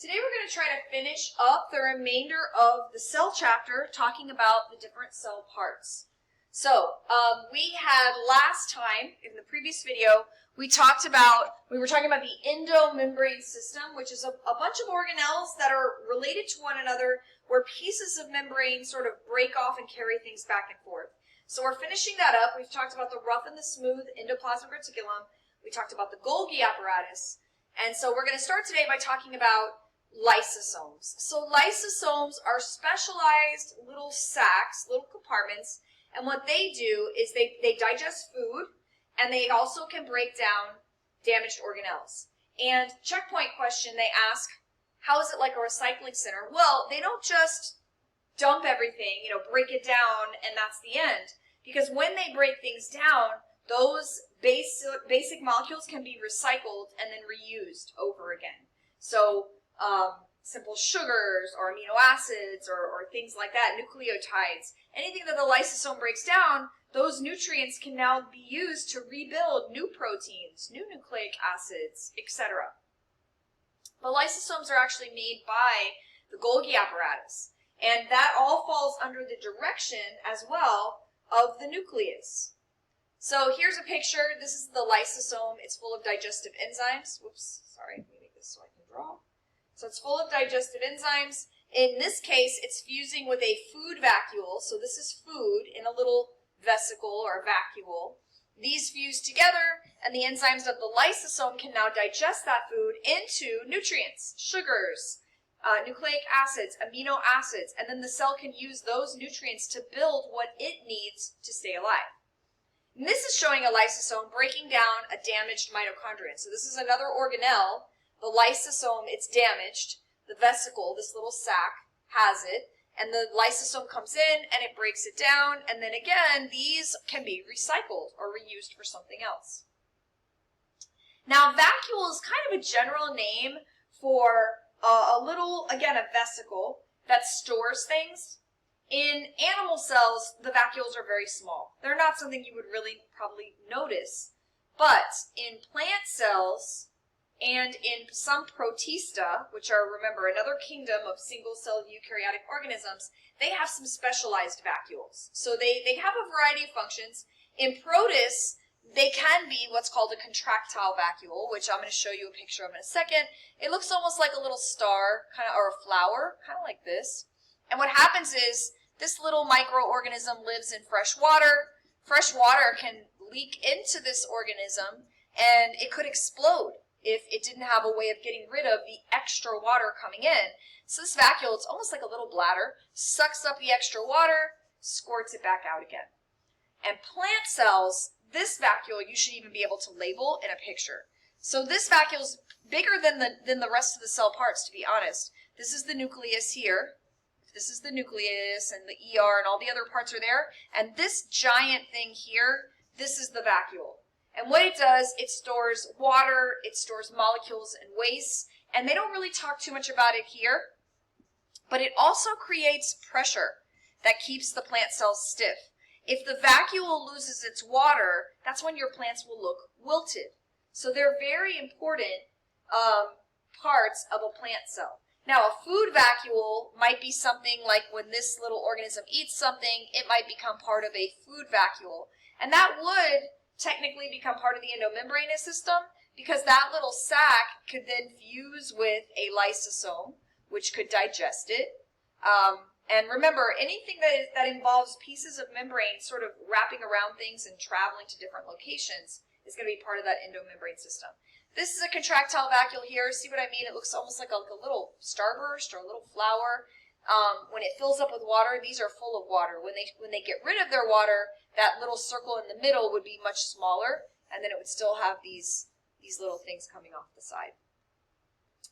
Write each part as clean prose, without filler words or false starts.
Today we're going to try to finish up the remainder of the cell chapter talking about the different cell parts. So, we had last time, in the previous video, we were talking about the endomembrane system, which is a bunch of organelles that are related to one another, where pieces of membrane sort of break off and carry things back and forth. So we're finishing that up. We've talked about the rough and the smooth endoplasmic reticulum. We talked about the Golgi apparatus. And so we're going to start today by talking about lysosomes. So lysosomes are specialized little sacs, little compartments, and what they do is they digest food, and they also can break down damaged organelles. And checkpoint question, they ask, how is it like a recycling center? Well, they don't just dump everything, break it down, and that's the end. Because when they break things down, those basic molecules can be recycled and then reused over again. So simple sugars or amino acids or things like that, nucleotides, anything that the lysosome breaks down, those nutrients can now be used to rebuild new proteins, new nucleic acids, etc. The lysosomes are actually made by the Golgi apparatus, and that all falls under the direction as well of the nucleus. So here's a picture. This is the lysosome. It's full of digestive enzymes. Whoops, sorry, let me make this so I can draw. So it's full of digestive enzymes. In this case, it's fusing with a food vacuole. So this is food in a little vesicle or vacuole. These fuse together, and the enzymes of the lysosome can now digest that food into nutrients, sugars, nucleic acids, amino acids, and then the cell can use those nutrients to build what it needs to stay alive. And this is showing a lysosome breaking down a damaged mitochondria. So this is another organelle. The lysosome, it's damaged. The vesicle, this little sac, has it. And the lysosome comes in and it breaks it down. And then again, these can be recycled or reused for something else. Now, vacuole is kind of a general name for a vesicle that stores things. In animal cells, the vacuoles are very small. They're not something you would really probably notice. But in plant cells and in some protista, which are, remember, another kingdom of single-celled eukaryotic organisms, they have some specialized vacuoles. So they have a variety of functions. In protists, they can be what's called a contractile vacuole, which I'm going to show you a picture of in a second. It looks almost like a little star, or a flower, kind of like this. And what happens is this little microorganism lives in fresh water. Fresh water can leak into this organism, and it could explode if it didn't have a way of getting rid of the extra water coming in. So this vacuole, it's almost like a little bladder, sucks up the extra water, squirts it back out again. And plant cells, this vacuole you should even be able to label in a picture. So this vacuole is bigger than the rest of the cell parts, to be honest. This is the nucleus here. This is the nucleus and the ER and all the other parts are there. And this giant thing here, this is the vacuole. And what it does, it stores water, it stores molecules and wastes. And they don't really talk too much about it here. But it also creates pressure that keeps the plant cells stiff. If the vacuole loses its water, that's when your plants will look wilted. So they're very important parts of a plant cell. Now, a food vacuole might be something like when this little organism eats something, it might become part of a food vacuole. And that would technically become part of the endomembranous system because that little sac could then fuse with a lysosome, which could digest it. And remember, anything that involves pieces of membrane sort of wrapping around things and traveling to different locations is going to be part of that endomembrane system. This is a contractile vacuole here. See what I mean? It looks almost like a little starburst or a little flower. When it fills up with water, these are full of water. When they get rid of their water, that little circle in the middle would be much smaller, and then it would still have these little things coming off the side.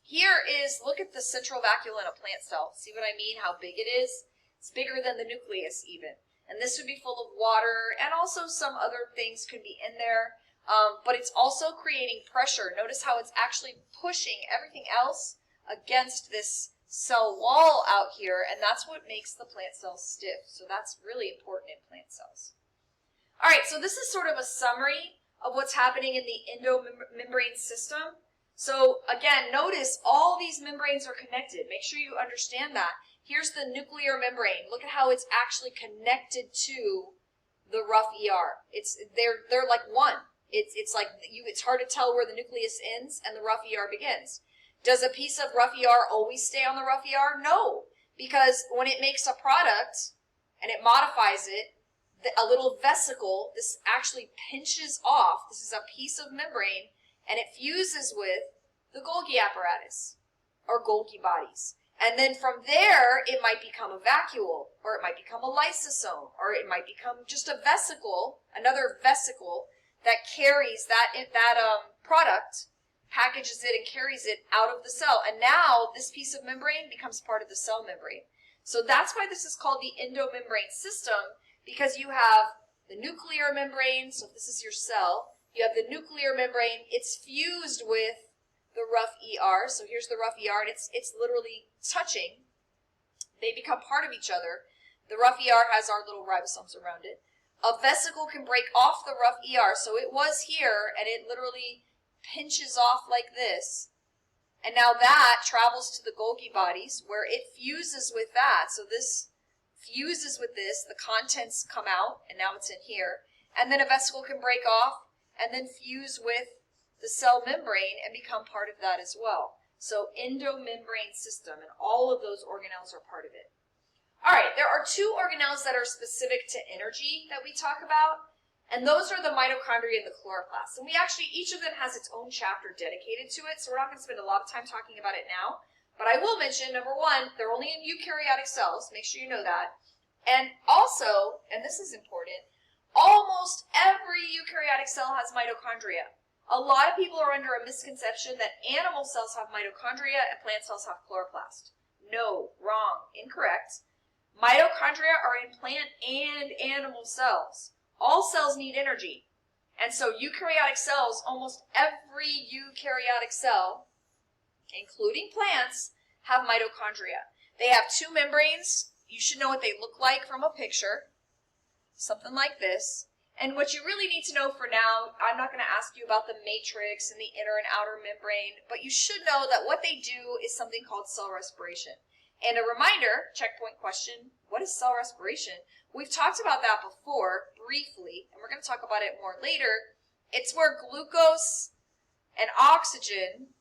Here is, look at the central vacuole in a plant cell. See what I mean? How big it is? It's bigger than the nucleus even. And this would be full of water, and also some other things could be in there. But it's also creating pressure. Notice how it's actually pushing everything else against this cell wall out here, and that's what makes the plant cells stiff. So that's really important in plant cells. All right, so this is sort of a summary of what's happening in the endomembrane system. So again, notice all these membranes are connected. Make sure you understand that. Here's the nuclear membrane. Look at how it's actually connected to the rough ER. They're like one. It's like it's hard to tell where the nucleus ends and the rough ER begins. Does a piece of rough ER always stay on the rough ER? No, because when it makes a product and it modifies it, a little vesicle, this actually pinches off. This is a piece of membrane, and it fuses with the Golgi apparatus or Golgi bodies. And then from there, it might become a vacuole, or it might become a lysosome, or it might become just a vesicle, another vesicle that carries that product, packages it and carries it out of the cell. And now this piece of membrane becomes part of the cell membrane. So that's why this is called the endomembrane system, because you have the nuclear membrane. So if this is your cell, you have the nuclear membrane. It's fused with the rough ER. So here's the rough ER, and it's literally touching. They become part of each other. The rough ER has our little ribosomes around it. A vesicle can break off the rough ER. So it was here, and it literally pinches off like this. And now that travels to the Golgi bodies, where it fuses with that. So this fuses with this, the contents come out, and now it's in here. And then a vesicle can break off and then fuse with the cell membrane and become part of that as well. So endomembrane system, and all of those organelles are part of it. All right, there are two organelles that are specific to energy that we talk about, and those are the mitochondria and the chloroplasts. And each of them has its own chapter dedicated to it, so we're not going to spend a lot of time talking about it now. But I will mention, number one, they're only in eukaryotic cells. Make sure you know that. And also, and this is important, almost every eukaryotic cell has mitochondria. A lot of people are under a misconception that animal cells have mitochondria and plant cells have chloroplast. No, wrong, incorrect. Mitochondria are in plant and animal cells. All cells need energy. And so eukaryotic cells, almost every eukaryotic cell, including plants, have mitochondria. They have two membranes. You should know what they look like from a picture. Something like this. And what you really need to know for now, I'm not going to ask you about the matrix and the inner and outer membrane, but you should know that what they do is something called cell respiration. And a reminder, checkpoint question, what is cell respiration? We've talked about that before, briefly, and we're going to talk about it more later. It's where glucose and oxygen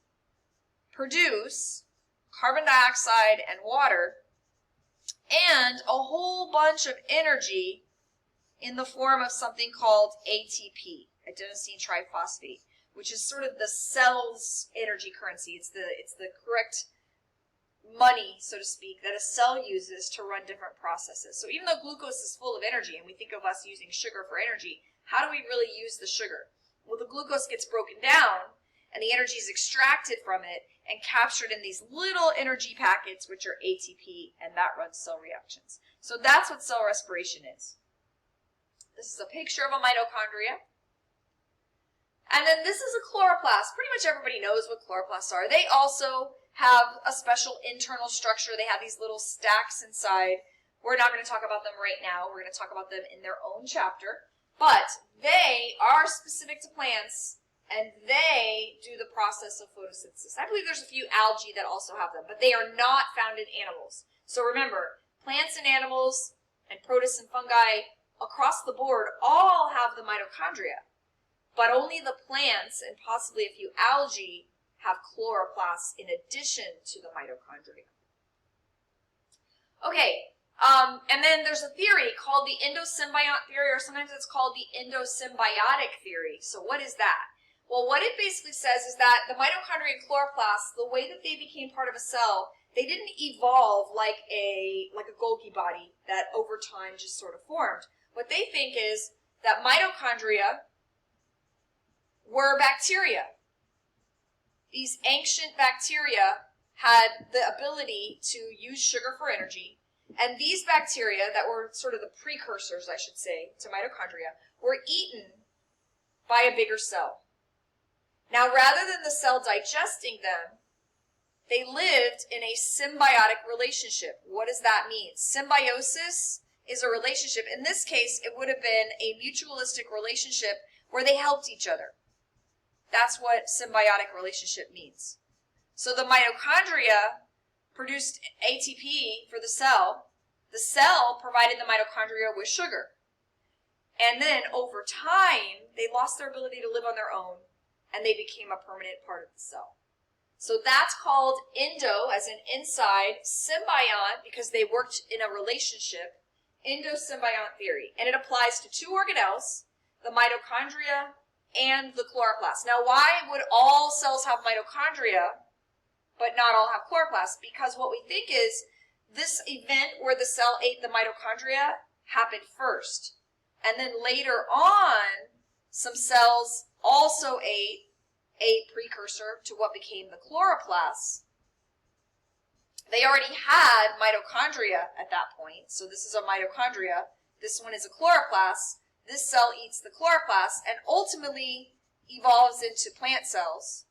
produce carbon dioxide and water and a whole bunch of energy in the form of something called ATP, adenosine triphosphate, which is sort of the cell's energy currency. It's the correct money, so to speak, that a cell uses to run different processes. So even though glucose is full of energy, and we think of us using sugar for energy, how do we really use the sugar? Well, the glucose gets broken down, and the energy is extracted from it and captured in these little energy packets, which are ATP, and that runs cell reactions. So that's what cell respiration is. This is a picture of a mitochondria. And then this is a chloroplast. Pretty much everybody knows what chloroplasts are. They also have a special internal structure. They have these little stacks inside. We're not going to talk about them right now. We're going to talk about them in their own chapter. But they are specific to plants, and they do the process of photosynthesis. I believe there's a few algae that also have them, but they are not found in animals. So remember, plants and animals and protists and fungi across the board all have the mitochondria, but only the plants and possibly a few algae have chloroplasts in addition to the mitochondria. Okay, and then there's a theory called the endosymbiotic theory, or sometimes it's called the endosymbiotic theory. So what is that? Well, what it basically says is that the mitochondria and chloroplasts, the way that they became part of a cell, they didn't evolve like a Golgi body that over time just sort of formed. What they think is that mitochondria were bacteria. These ancient bacteria had the ability to use sugar for energy, and these bacteria that were sort of the precursors, I should say, to mitochondria, were eaten by a bigger cell. Now, rather than the cell digesting them, they lived in a symbiotic relationship. What does that mean? Symbiosis is a relationship. In this case, it would have been a mutualistic relationship where they helped each other. That's what symbiotic relationship means. So the mitochondria produced ATP for the cell provided the mitochondria with sugar. And then over time, they lost their ability to live on their own, and they became a permanent part of the cell. So that's called endo, as in inside, symbiont, because they worked in a relationship, endosymbiont theory. And it applies to two organelles, the mitochondria and the chloroplast. Now, why would all cells have mitochondria, but not all have chloroplasts? Because what we think is this event where the cell ate the mitochondria happened first. And then later on, some cells also ate a precursor to what became the chloroplasts. They already had mitochondria at that point. So this is a mitochondria. This one is a chloroplast. This cell eats the chloroplast and ultimately evolves into plant cells.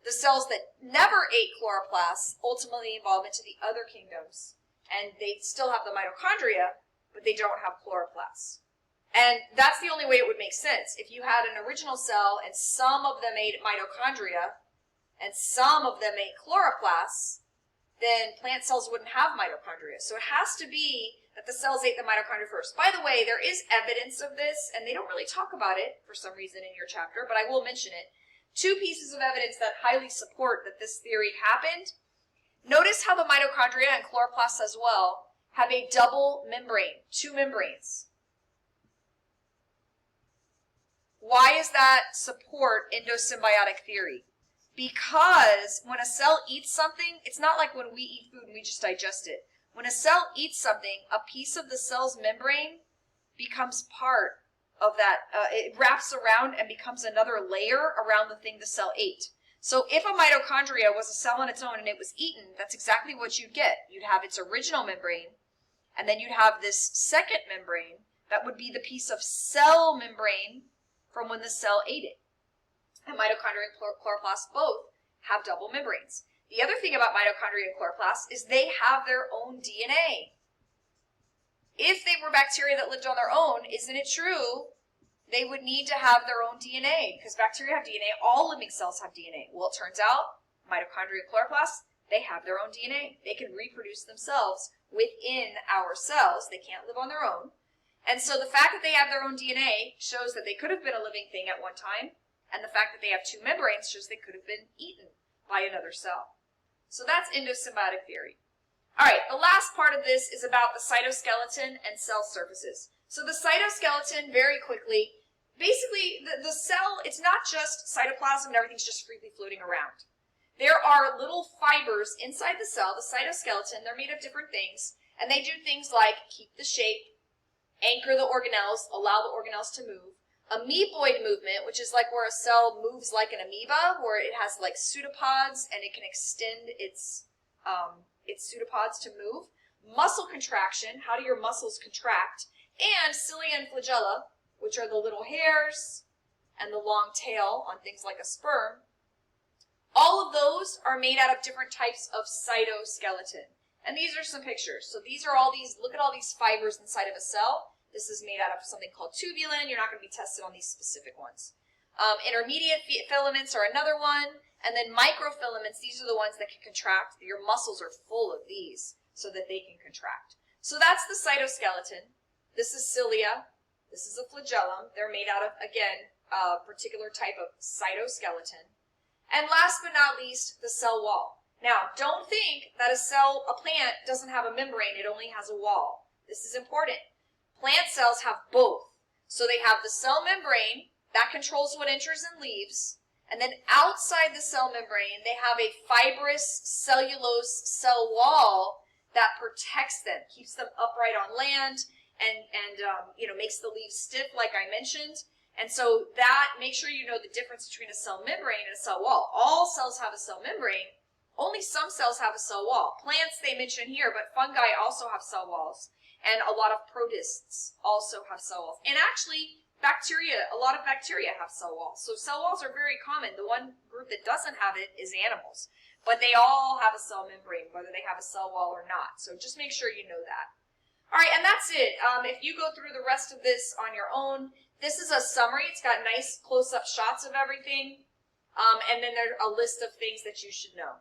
The cells that never ate chloroplasts ultimately evolve into the other kingdoms. And they still have the mitochondria, but they don't have chloroplasts. And that's the only way it would make sense. If you had an original cell and some of them ate mitochondria and some of them ate chloroplasts, then plant cells wouldn't have mitochondria. So it has to be that the cells ate the mitochondria first. By the way, there is evidence of this, and they don't really talk about it for some reason in your chapter, but I will mention it. Two pieces of evidence that highly support that this theory happened. Notice how the mitochondria and chloroplasts as well have a double membrane, two membranes. Why does that support endosymbiotic theory? Because when a cell eats something, it's not like when we eat food and we just digest it. When a cell eats something, a piece of the cell's membrane becomes part of that. It wraps around and becomes another layer around the thing the cell ate. So if a mitochondria was a cell on its own and it was eaten, that's exactly what you'd get. You'd have its original membrane, and then you'd have this second membrane that would be the piece of cell membrane from when the cell ate it. And mitochondria and chloroplasts both have double membranes. The other thing about mitochondria and chloroplasts is they have their own DNA. If they were bacteria that lived on their own, isn't it true they would need to have their own DNA? Because bacteria have DNA, all living cells have DNA. Well, it turns out mitochondria and chloroplasts, they have their own DNA. They can reproduce themselves within our cells. They can't live on their own. And so the fact that they have their own DNA shows that they could have been a living thing at one time, and the fact that they have two membranes shows they could have been eaten by another cell. So that's endosymbiotic theory. All right, the last part of this is about the cytoskeleton and cell surfaces. So the cytoskeleton, very quickly, basically the cell, it's not just cytoplasm and everything's just freely floating around. There are little fibers inside the cell, the cytoskeleton. They're made of different things, and they do things like keep the shape, anchor the organelles, allow the organelles to move. Amoeboid movement, which is like where a cell moves like an amoeba, where it has like pseudopods and it can extend its pseudopods to move. Muscle contraction, how do your muscles contract? And cilia and flagella, which are the little hairs and the long tail on things like a sperm. All of those are made out of different types of cytoskeleton. And these are some pictures. So these are all these, look at all these fibers inside of a cell. This is made out of something called tubulin. You're not going to be tested on these specific ones. Intermediate filaments are another one. And then microfilaments, these are the ones that can contract. Your muscles are full of these so that they can contract. So that's the cytoskeleton. This is cilia. This is a flagellum. They're made out of, again, a particular type of cytoskeleton. And last but not least, the cell wall. Now, don't think that a plant doesn't have a membrane. It only has a wall. This is important. Plant cells have both. So they have the cell membrane that controls what enters and leaves. And then outside the cell membrane, they have a fibrous cellulose cell wall that protects them, keeps them upright on land, and makes the leaves stiff, like I mentioned. And so that, make sure you know the difference between a cell membrane and a cell wall. All cells have a cell membrane. Only some cells have a cell wall. Plants they mention here, but fungi also have cell walls. And a lot of protists also have cell walls. And actually, bacteria, a lot of bacteria have cell walls. So cell walls are very common. The one group that doesn't have it is animals. But they all have a cell membrane, whether they have a cell wall or not. So just make sure you know that. All right, and that's it. If you go through the rest of this on your own, this is a summary. It's got nice close-up shots of everything. And then there's a list of things that you should know.